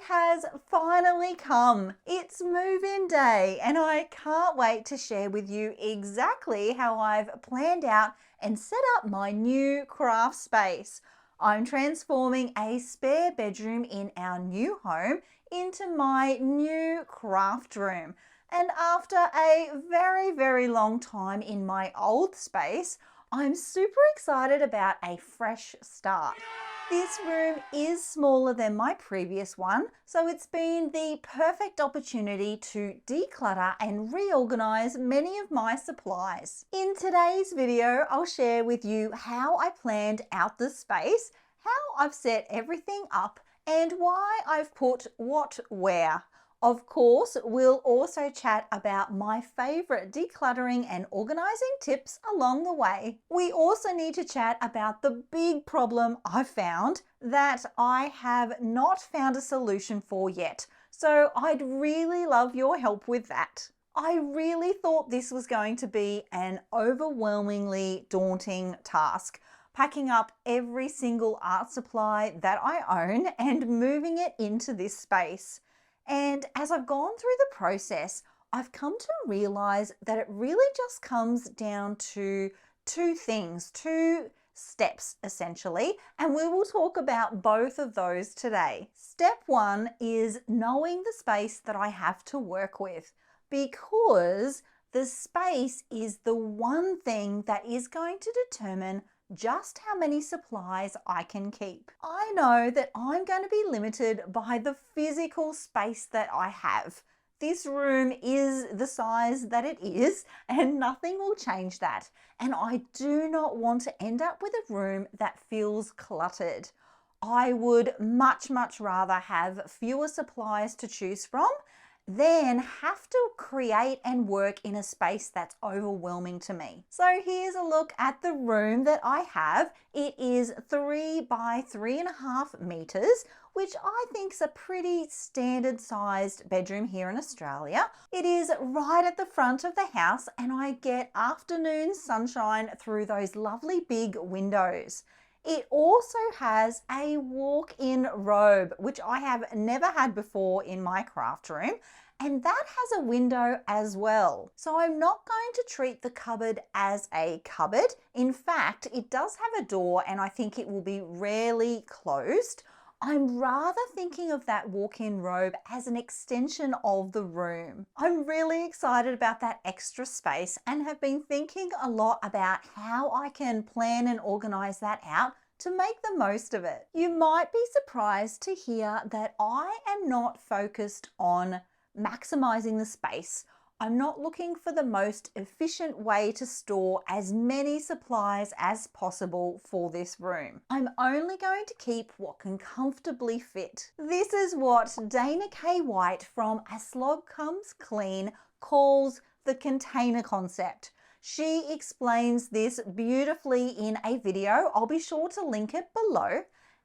has finally come. It's move-in day and I can't wait to share with you exactly how I've planned out and set up my new craft space. I'm transforming a spare bedroom in our new home into my new craft room. And after a very, very long time in my old space, I'm super excited about a fresh start. This room is smaller than my previous one, so it's been the perfect opportunity to declutter and reorganize many of my supplies. In today's video, I'll share with you how I planned out the space, how I've set everything up, and why I've put what where. Of course, we'll also chat about my favorite decluttering and organizing tips along the way. We also need to chat about the big problem I've found that I have not found a solution for yet. So I'd really love your help with that. I really thought this was going to be an overwhelmingly daunting task, packing up every single art supply that I own and moving it into this space. And as I've gone through the process, I've come to realize that it really just comes down to two things, two steps essentially, and we will talk about both of those today. Step one is knowing the space that I have to work with, because the space is the one thing that is going to determine just how many supplies I can keep. I know that I'm going to be limited by the physical space that I have. This room is the size that it is and nothing will change that. And I do not want to end up with a room that feels cluttered. I would much rather have fewer supplies to choose from than have to create and work in a space that's overwhelming to me. So here's a look at the room that I have. It is 3 by 3.5 meters, which I think is a pretty standard sized bedroom here in Australia. It is right at the front of the house and I get afternoon sunshine through those lovely big windows. It also has a walk-in robe, which I have never had before in my craft room, and that has a window as well. So I'm not going to treat the cupboard as a cupboard. In fact, it does have a door and I think it will be rarely closed. I'm rather thinking of that walk-in robe as an extension of the room. I'm really excited about that extra space and have been thinking a lot about how I can plan and organize that out to make the most of it. You might be surprised to hear that I am not focused on maximizing the space. I'm not looking for the most efficient way to store as many supplies as possible for this room. I'm only going to keep what can comfortably fit. This is what Dana K. White from A Slog Comes Clean calls the container concept. She explains this beautifully in a video. I'll be sure to link it below.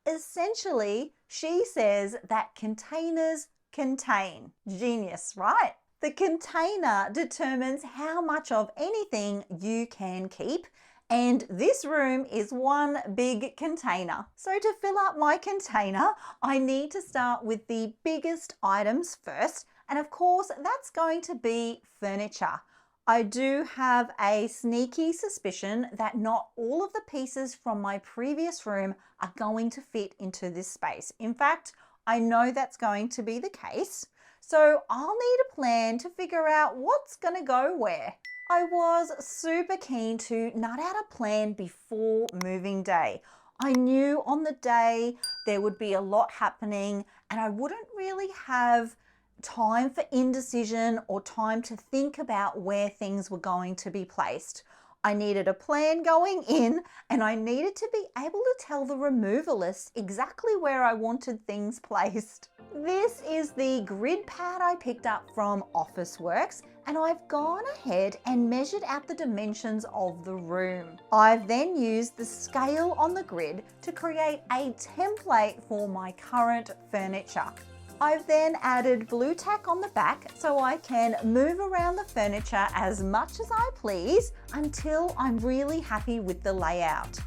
Essentially, she says that containers contain. Genius, right? The container determines how much of anything you can keep, and this room is one big container. So to fill up my container, I need to start with the biggest items first, and of course that's going to be furniture. I do have a sneaky suspicion that not all of the pieces from my previous room are going to fit into this space. In fact, I know that's going to be the case. So I'll need a plan to figure out what's going to go where. I was super keen to nut out a plan before moving day. I knew on the day there would be a lot happening and I wouldn't really have time for indecision or time to think about where things were going to be placed. I needed a plan going in and I needed to be able to tell the removalist exactly where I wanted things placed. This is the grid pad I picked up from Officeworks and I've gone ahead and measured out the dimensions of the room. I've then used the scale on the grid to create a template for my current furniture. I've then added blue tack on the back so I can move around the furniture as much as I please until I'm really happy with the layout.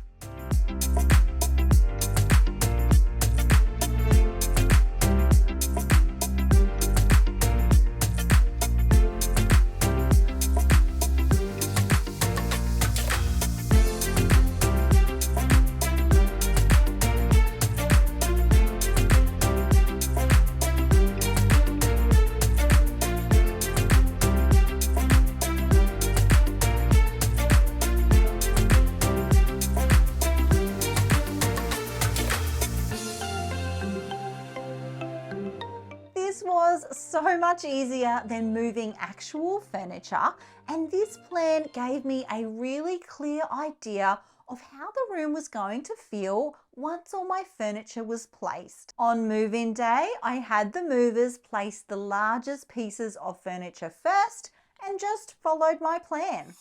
This was so much easier than moving actual furniture, and this plan gave me a really clear idea of how the room was going to feel once all my furniture was placed. On move-in day, I had the movers place the largest pieces of furniture first and just followed my plan.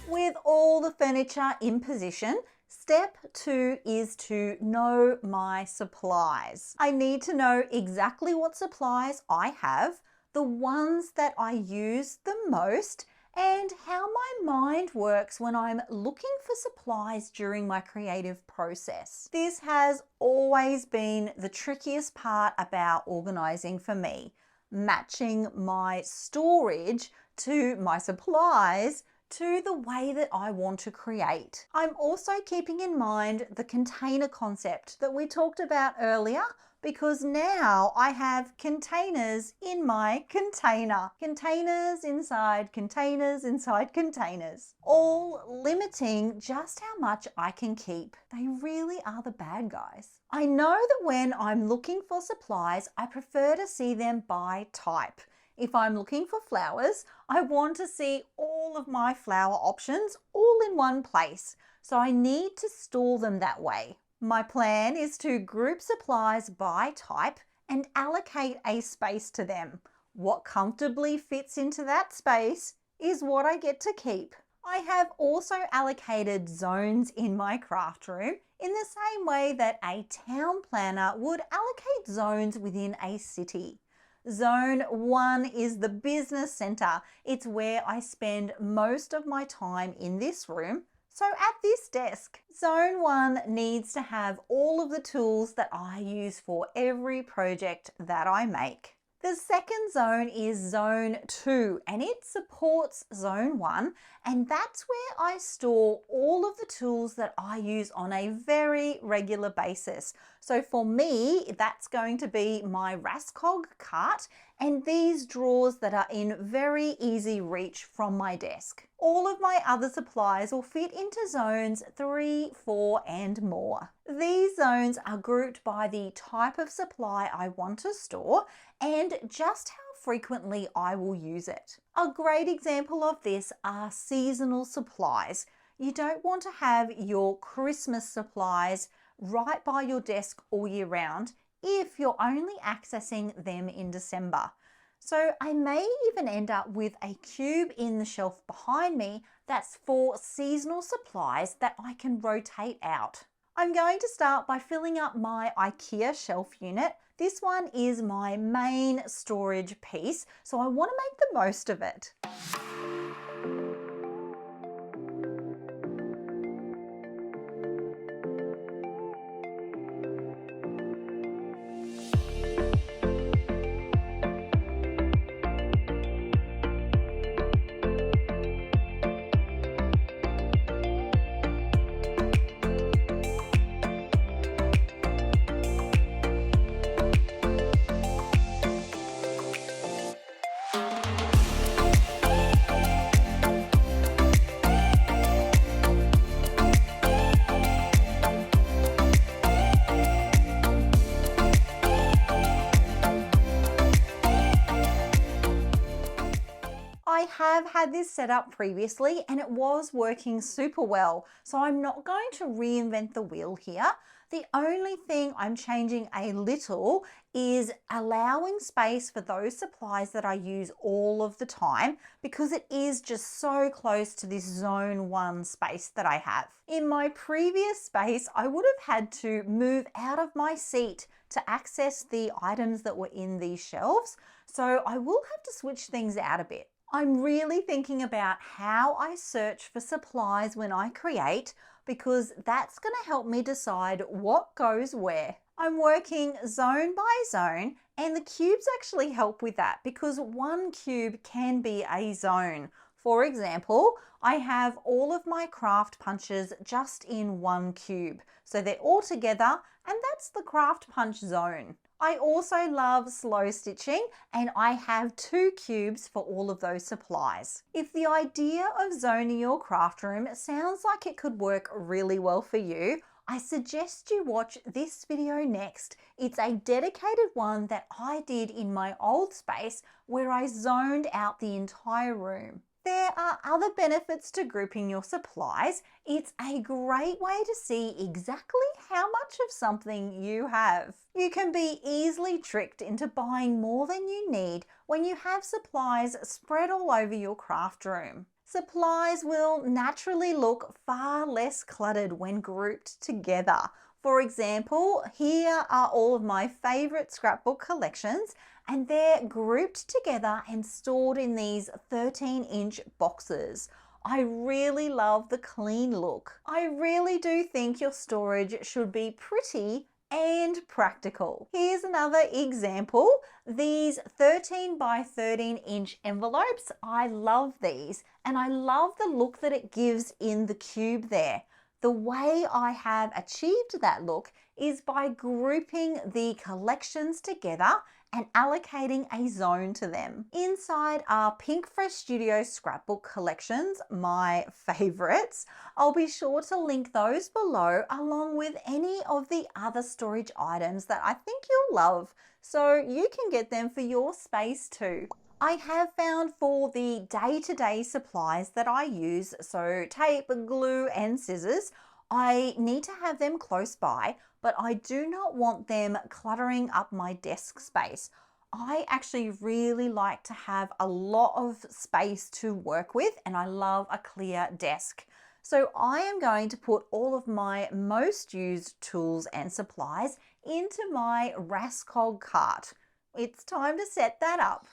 With all the furniture in position, step 2 is to know my supplies. I need to know exactly what supplies I have, the ones that I use the most, and how my mind works when I'm looking for supplies during my creative process. This has always been the trickiest part about organizing for me, matching my storage to my supplies to the way that I want to create. I'm also keeping in mind the container concept that we talked about earlier, because now I have containers in my container. Containers inside containers inside containers, all limiting just how much I can keep. They really are the bad guys. I know that when I'm looking for supplies, I prefer to see them by type. If I'm looking for flowers, I want to see all of my flower options all in one place, so I need to store them that way. My plan is to group supplies by type and allocate a space to them. What comfortably fits into that space is what I get to keep. I have also allocated zones in my craft room in the same way that a town planner would allocate zones within a city. Zone 1 is the business center. It's where I spend most of my time in this room. So at this desk, Zone 1 needs to have all of the tools that I use for every project that I make. The second zone is Zone 2, and it supports Zone 1, and that's where I store all of the tools that I use on a very regular basis. So for me, that's going to be my Rascog cart and these drawers that are in very easy reach from my desk. All of my other supplies will fit into zones 3, 4, and more. These zones are grouped by the type of supply I want to store and just how frequently I will use it. A great example of this are seasonal supplies. You don't want to have your Christmas supplies right by your desk all year round if you're only accessing them in December. So I may even end up with a cube in the shelf behind me that's for seasonal supplies that I can rotate out. I'm going to start by filling up my IKEA shelf unit. This one is my main storage piece, so I want to make the most of it. I have had this set up previously and it was working super well, so I'm not going to reinvent the wheel here. The only thing I'm changing a little is allowing space for those supplies that I use all of the time, because it is just so close to this zone 1 space that I have. In my previous space, I would have had to move out of my seat to access the items that were in these shelves, so I will have to switch things out a bit. I'm really thinking about how I search for supplies when I create, because that's going to help me decide what goes where. I'm working zone by zone, and the cubes actually help with that, because one cube can be a zone. For example, I have all of my craft punches just in one cube, so they're all together, and that's the craft punch zone. I also love slow stitching, and I have 2 cubes for all of those supplies. If the idea of zoning your craft room sounds like it could work really well for you, I suggest you watch this video next. It's a dedicated one that I did in my old space, where I zoned out the entire room. There are other benefits to grouping your supplies. It's a great way to see exactly how much of something you have. You can be easily tricked into buying more than you need when you have supplies spread all over your craft room. Supplies will naturally look far less cluttered when grouped together. For example, here are all of my favorite scrapbook collections, and they're grouped together and stored in these 13-inch boxes. I really love the clean look. I really do think your storage should be pretty and practical. Here's another example. These 13 by 13-inch envelopes, I love these, and I love the look that it gives in the cube there. The way I have achieved that look is by grouping the collections together and allocating a zone to them. Inside are Pink Fresh Studio Scrapbook Collections, my favorites. I'll be sure to link those below, along with any of the other storage items that I think you'll love, so you can get them for your space too. I have found for the day-to-day supplies that I use, so tape, glue, and scissors, I need to have them close by, but I do not want them cluttering up my desk space. I actually really like to have a lot of space to work with, and I love a clear desk. So I am going to put all of my most used tools and supplies into my Rascog cart. It's time to set that up.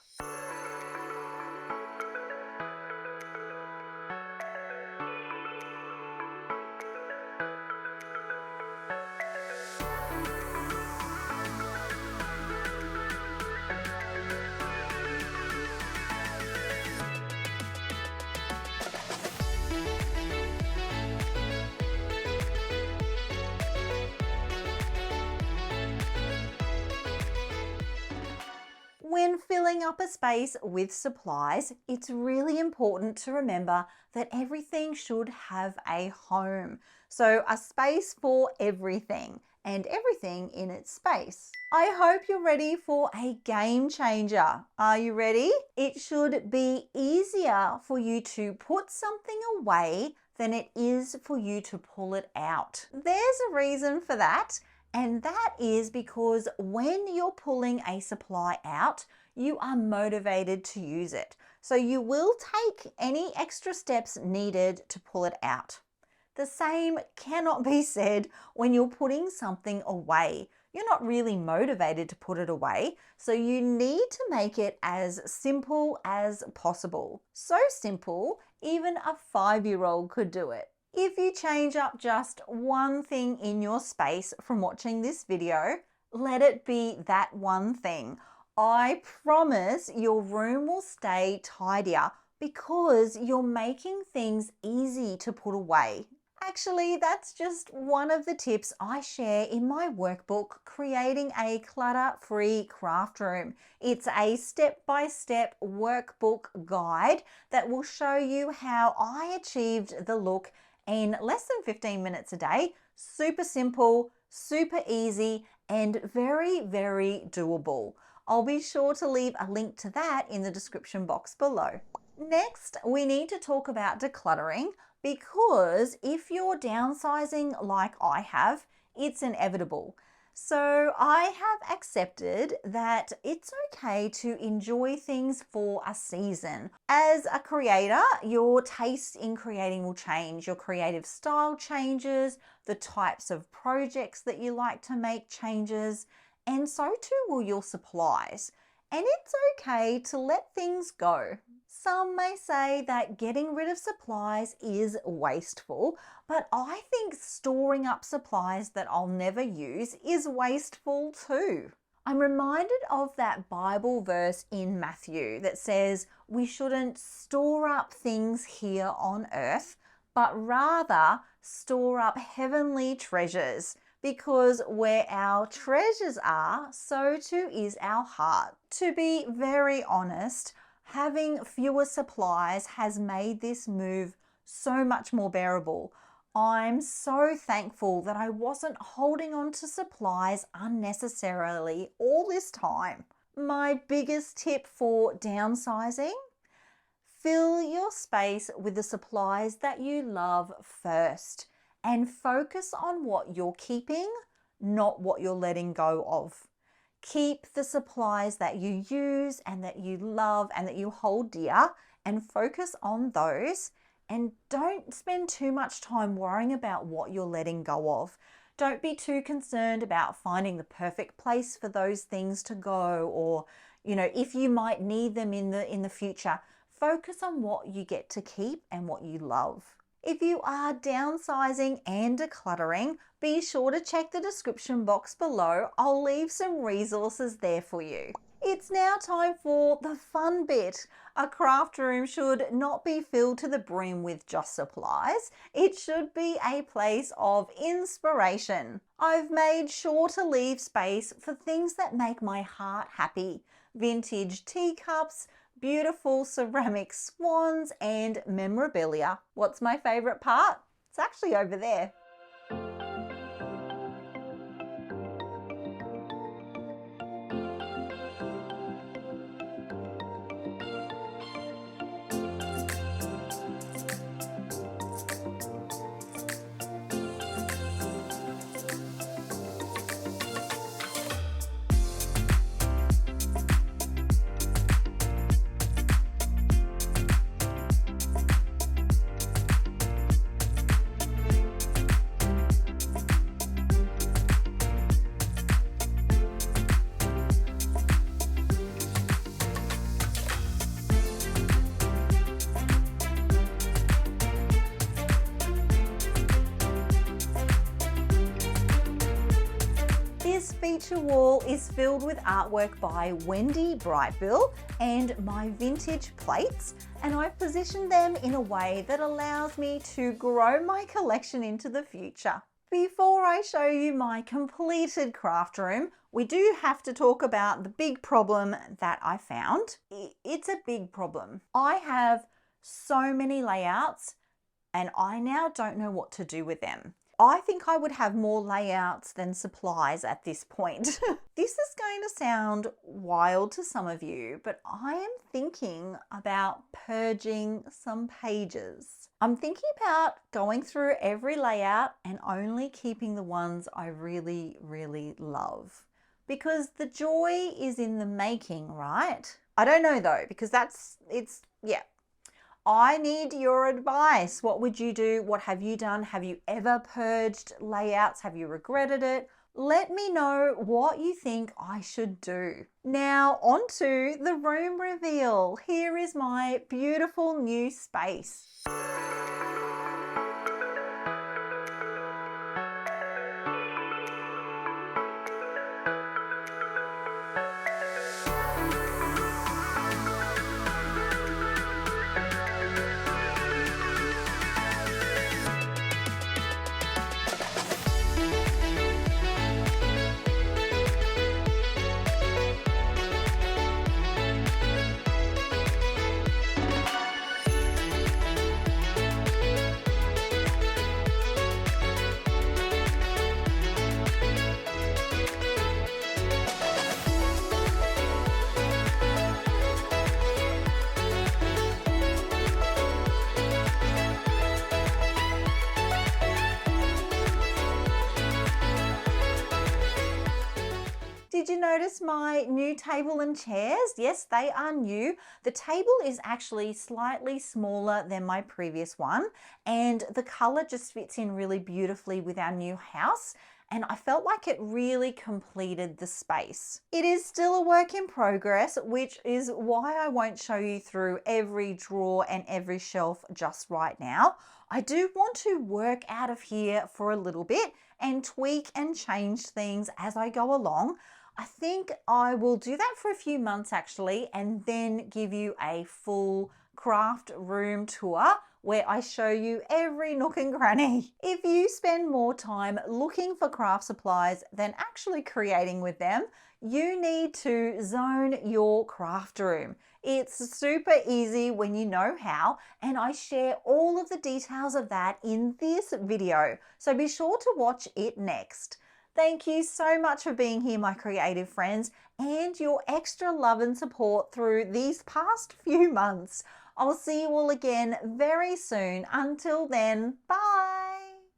When filling up a space with supplies, it's really important to remember that everything should have a home. So a space for everything, and everything in its space. I hope you're ready for a game changer. Are you ready? It should be easier for you to put something away than it is for you to pull it out. There's a reason for that. And that is because when you're pulling a supply out, you are motivated to use it. So you will take any extra steps needed to pull it out. The same cannot be said when you're putting something away. You're not really motivated to put it away, so you need to make it as simple as possible. So simple, even a 5-year-old could do it. If you change up just one thing in your space from watching this video, let it be that one thing. I promise your room will stay tidier because you're making things easy to put away. Actually, that's just one of the tips I share in my workbook, Creating a Clutter-Free Craft Room. It's a step-by-step workbook guide that will show you how I achieved the look in less than 15 minutes a day. Super simple, super easy, and very, very doable. I'll be sure to leave a link to that in the description box below. Next, we need to talk about decluttering, because if you're downsizing like I have, it's inevitable. So I have accepted that it's okay to enjoy things for a season. As a creator, your taste in creating will change, your creative style changes, the types of projects that you like to make changes, and so too will your supplies. And it's okay to let things go. Some may say that getting rid of supplies is wasteful, but I think storing up supplies that I'll never use is wasteful too. I'm reminded of that Bible verse in Matthew that says we shouldn't store up things here on earth, but rather store up heavenly treasures, because where our treasures are, so too is our heart. To be very honest, having fewer supplies has made this move so much more bearable. I'm so thankful that I wasn't holding on to supplies unnecessarily all this time. My biggest tip for downsizing: fill your space with the supplies that you love first and focus on what you're keeping, not what you're letting go of. Keep the supplies that you use and that you love and that you hold dear and focus on those, and don't spend too much time worrying about what you're letting go of. Don't be too concerned about finding the perfect place for those things to go, or if you might need them in the future. Focus on what you get to keep and what you love. If you are downsizing and decluttering, be sure to check the description box below. I'll leave some resources there for you. It's now time for the fun bit. A craft room should not be filled to the brim with just supplies. It should be a place of inspiration. I've made sure to leave space for things that make my heart happy. Vintage teacups, beautiful ceramic swans, and memorabilia. What's my favorite part? It's actually over there. This feature wall is filled with artwork by Wendy Brightbill and my vintage plates, and I've positioned them in a way that allows me to grow my collection into the future. Before I show you my completed craft room, we do have to talk about the big problem that I found. It's a big problem. I have so many layouts and I now don't know what to do with them. I think I would have more layouts than supplies at this point. This is going to sound wild to some of you, but I am thinking about purging some pages. I'm thinking about going through every layout and only keeping the ones I really, really love. Because the joy is in the making, right? I don't know though, because yeah. I need your advice. What would you do? What have you done? Have you ever purged layouts? Have you regretted it? Let me know what you think I should do. Now on to the room reveal. Here is my beautiful new space. notice my new table and chairs? Yes, they are new. The table is actually slightly smaller than my previous one, and the color just fits in really beautifully with our new house. And I felt like it really completed the space. It is still a work in progress, which is why I won't show you through every drawer and every shelf just right now. I do want to work out of here for a little bit and tweak and change things as I go along. I think I will do that for a few months actually, and then give you a full craft room tour where I show you every nook and cranny. If you spend more time looking for craft supplies than actually creating with them, you need to zone your craft room. It's super easy when you know how, and I share all of the details of that in this video, so be sure to watch it next. Thank you so much for being here, my creative friends, and your extra love and support through these past few months. I'll see you all again very soon. Until then, bye.